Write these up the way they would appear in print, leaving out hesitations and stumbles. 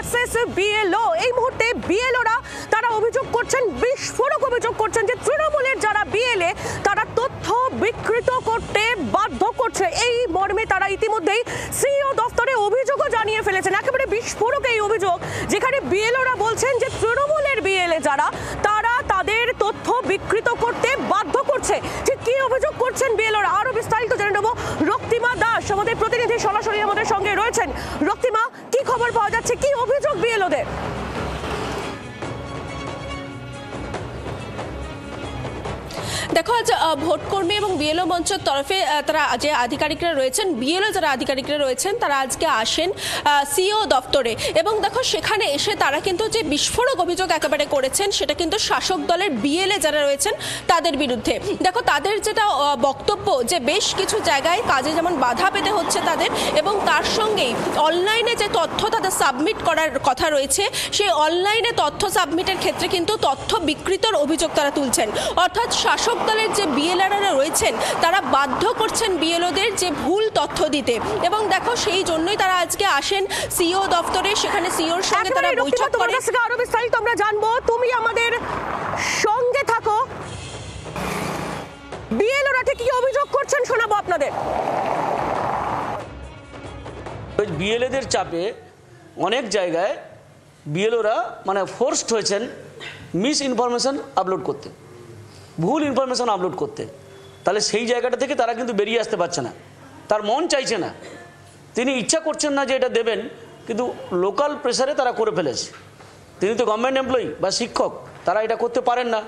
Versus BLO. এই মুহূর্তে বিএলওরা তারা অভিযোগ করছেন, বিস্ফোরক অভিযোগ করছেন যে তৃণমূলের যারা বিএলএ তারা তথ্য বিকৃত করতে বাধ্য করছে। এই মর্মে তারা ইতিমধ্যেই সিইও দফতরে অভিযোগও জানিয়ে ফেলেছেন। একেবারে বিস্ফোরক এই অভিযোগ, যেখানে বিএলওরা বলছেন যে তৃণমূলের বিএলএ যারা তারা তাদের তথ্য বিকৃত করতে বাধ্য করছে। ঠিক কি অভিযোগ করছেন বিএলওরা, আরো বিস্তারিত জেনে নেব। রক্তিমা দাস আমাদের প্রতিনিধি সরাসরি আমাদের সঙ্গে রয়েছেন। রক্তিমা, কি খবর পাওয়া যাচ্ছে, কি অভিযোগ বিএলওদের? দেখো, আজ ভোটকর্মী এবং বিএলও মঞ্চের তরফে তারা যে আধিকারিকরা রয়েছেন, বিএলও যারা আধিকারিকরা রয়েছেন, তারা আজকে আসেন সিইও দপ্তরে এবং দেখো সেখানে এসে তারা কিন্তু যে বিস্ফোরক অভিযোগ একেবারে করেছেন সেটা কিন্তু শাসক দলের বিএলএ যারা রয়েছেন তাদের বিরুদ্ধে। দেখো তাদের যেটা বক্তব্য যে বেশ কিছু জায়গায় কাজে যেমন বাধা পেতে হচ্ছে তাদের, এবং তার সঙ্গেই অনলাইনে যে তথ্য তাদের সাবমিট করার কথা রয়েছে সেই অনলাইনে তথ্য সাবমিটের ক্ষেত্রে কিন্তু তথ্য বিকৃতর অভিযোগ তারা তুলছেন। অর্থাৎ শাসক দলের যে বিএলএরা রয়েছেন তারা বাধ্য করছেন বিএলওদের যে ভুল তথ্য দিতে, এবং দেখো সেই জন্যই তারা আজকে আসেন সিইও দপ্তরে। সেখানে সিইওর সঙ্গে তারা বৈঠক করে। আরো বিস্তারিত আমরা জানবো, তুমি আমাদের সঙ্গে থাকো। বিএলওরা ঠিক কি অভিযোগ করছেন শোনাবো আপনাদের। বিএলএদের চাপে অনেক জায়গায় বিএলওরা মানে ফোর্সড হয়েছেন মিস ইনফরমেশন আপলোড করতে, ভুল ইনফরমেশন আপলোড করতে। তাহলে সেই জায়গাটা থেকে তারা কিন্তু বেরিয়ে আসতে পারছে না, তার মন চাইছে না, তিনি ইচ্ছা করছেন না যে এটা দেবেন, কিন্তু লোকাল প্রেসারে তারা করে ফেলেছে। তিনি তো গভর্নমেন্ট এমপ্লয়ি বা শিক্ষক, তারা এটা করতে পারেন না,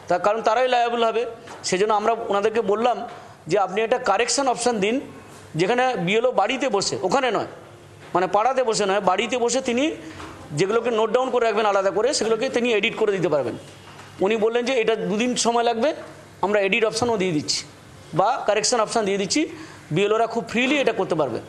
তার কারণ তারাই লায়াবল হবে। সেজন্য আমরা ওনাদেরকে বললাম যে আপনি একটা কারেকশন অপশান দিন, যেখানে বিএলও বাড়িতে বসে, ওখানে নয় মানে পাড়াতে বসে নয়, বাড়িতে বসে তিনি যেগুলোকে নোট ডাউন করে রাখবেন আলাদা করে, সেগুলোকে তিনি এডিট করে দিতে পারবেন। উনি বললেন যে এটা 2 দিন সময় লাগবে, আমরা এডিট অপশানও দিয়ে দিচ্ছি বা কারেকশন অপশান দিয়ে দিচ্ছি, বিএলওরা খুব ফ্রিলি এটা করতে পারবে।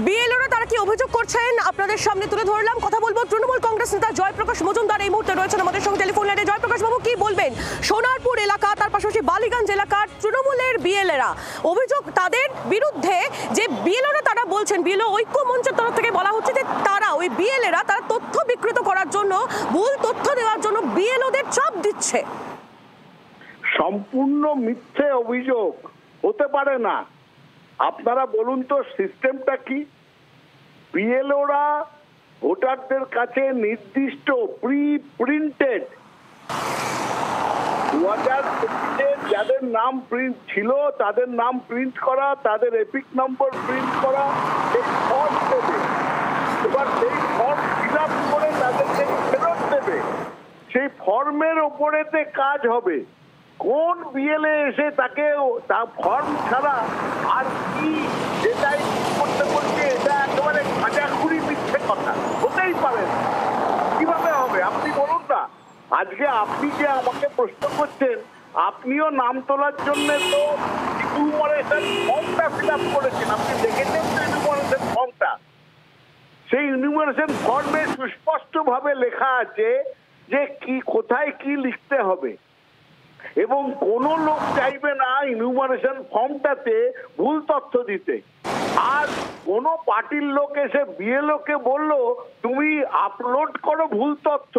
বিএলওরা তারা কি অভিযোগ করছেন আপনাদের সামনে তুলে ধরলাম। কথা বলবো তৃণমূল কংগ্রেস নেতা জয়প্রকাশ মজুমদার এই মুহূর্তে রয়েছেন আমাদের সঙ্গে টেলিফোন লাইনে। জয়প্রকাশ বাবু, কি বলবেন? সোনারপুর এলাকা, তার পাশাপাশি বালিগঞ্জ এলাকার তৃণমূলের বিএলএরা অভিযোগ তাদের বিরুদ্ধে, যে বিএলওরা তারা বলছেন, বিএলও ঐক্য মঞ্চের তরফ থেকে বলা হচ্ছে যে তারা ওই বিএলএরা তারা তথ্য বিকৃত করার জন্য, ভুল তথ্য দেওয়ার জন্য বিএলওদের চাপ দিচ্ছে। সম্পূর্ণ মিথ্যে অভিযোগ, হতে পারে না। আপনারা বলুন তো সিস্টেমটা কি? বিএলওরা ভোটারদের কাছে নির্দিষ্ট প্রি প্রিন্টেড 2025-এ যাদের নাম প্রিন্ট ছিল তাদের নাম প্রিন্ট করা, তাদের এপিক নম্বর প্রিন্ট করা, এই ফর্ম দেবে। এবার সেই ফর্ম ফিল আপ করে তাদেরকে ফেরত দেবে। সেই ফর্মের ওপরেতে কাজ হবে। কোন বিএলএ এসে তাকে ফর্ম ছাড়া আর কি যেটাই করতে বলছে, এটা একেবারে খাঁচাখুরি মিথ্যে কথা, হতেই পারে না। কিভাবে হবে আপনি বলুন না। আজকে আপনি যে আমাকে প্রশ্ন করছেন, আপনিও নাম তোলার জন্য তো ইনুমারেশন ফর্মটা ফিল আপ করেছেন, আপনি দেখেছেন তো ইনুমারেশন ফর্মটা। সেই ইনুমারেশন ফর্মে সুস্পষ্টভাবে লেখা আছে যে কি কোথায় কি লিখতে হবে, এবং কোন লোক চাইবে না ইনুমারেশন ফর্মটাতে ভুল তথ্য দিতে। আর কোন পার্টির লোক এসে বিএলও কে বললো তুমি আপলোড করো ভুল তথ্য,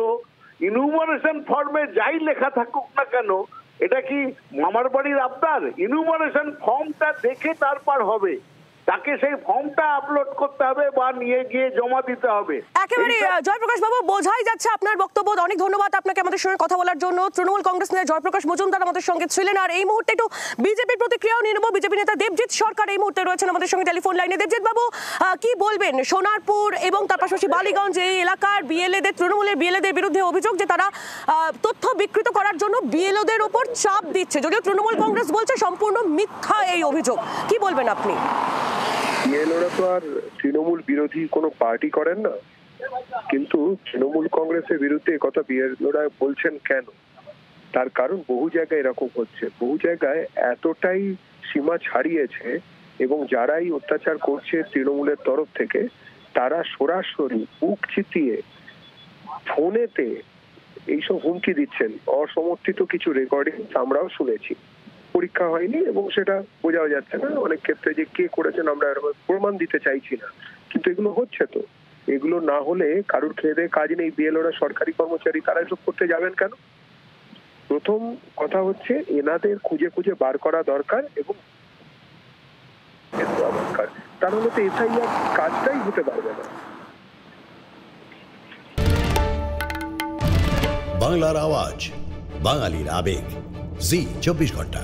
ইনুমারেশন ফর্মে যাই লেখা থাকুক না কেন, এটা কি মামার বাড়ির আবদার? ইনুমারেশন ফর্মটা দেখে তারপর হবে, তাকে সেই ফর্মটা আপলোড করতে হবে বা নিয়ে গিয়ে জমা দিতে হবে। একেবারে জয়প্রকাশ বাবু, বোঝাই যাচ্ছে আপনার বক্তব্য। অনেক ধন্যবাদ আপনাকে আমাদের সঙ্গে কথা বলার জন্য। তৃণমূল কংগ্রেস নেতা জয়প্রকাশ মজুমদার আমাদের সঙ্গে ছিলেন। আর এই মুহূর্তে একটু বিজেপির প্রতিক্রিয়াও নিয়ে নেব। বিজেপি নেতা দেবজিৎ সরকার এই মুহূর্তে রয়েছেন আমাদের সঙ্গে টেলিফোন লাইনে। দেবজিৎ বাবু, কি বলবেন? সোনারপুর এবং তার পাশাপাশি বালিগঞ্জ এই এলাকার বিএলএদের, তৃণমূলের বিএলএদের বিরুদ্ধে অভিযোগ যে তারা তথ্য বিকৃত করার জন্য বিএলওদের উপর চাপ দিচ্ছে, যদিও তৃণমূল কংগ্রেস বলছে সম্পূর্ণ মিথ্যা এই অভিযোগ। কি বলবেন আপনি? বিএলওরা তো আর তৃণমূল বিরোধী কোনো পার্টি করেন না, কিন্তু তৃণমূল কংগ্রেসের বিরুদ্ধে কথা বিএলওরা বলছেন কেন? তার কারণ বহু জায়গায় এরকম হচ্ছে, বহু জায়গায় এতটাই সীমা ছাড়িয়েছে এবং যারাই অত্যাচার করছে তৃণমূলের তরফ থেকে তারা সরাসরি বুক চিতিয়ে ফোনেতে এইসব হুমকি দিচ্ছেন। অসমর্থিত কিছু রেকর্ডিং আমরাও শুনেছি। পরীক্ষা হয়নি এবং সেটা বোঝাও যাচ্ছে না অনেক ক্ষেত্রে যে কে করেছেন আমরা এরকম প্রমাণ দিতে চাইছি না, কিন্তু এগুলো হচ্ছে। তো এগুলো না হলে কারুর খেয়ে দেয়ে কাজ নেই, বিএলওরা সরকারি কর্মচারী, তারা এসব করতে যাবেন কেন? প্রথম কথা হচ্ছে এনাদের খুঁজে খুঁজে বার করা দরকার এবং দরকার, তার হলে তো এসআইআর কাজটাই হতে পারবে না। বাংলার আওয়াজ, বাঙালির আবেগ, জি 24 ঘন্টা।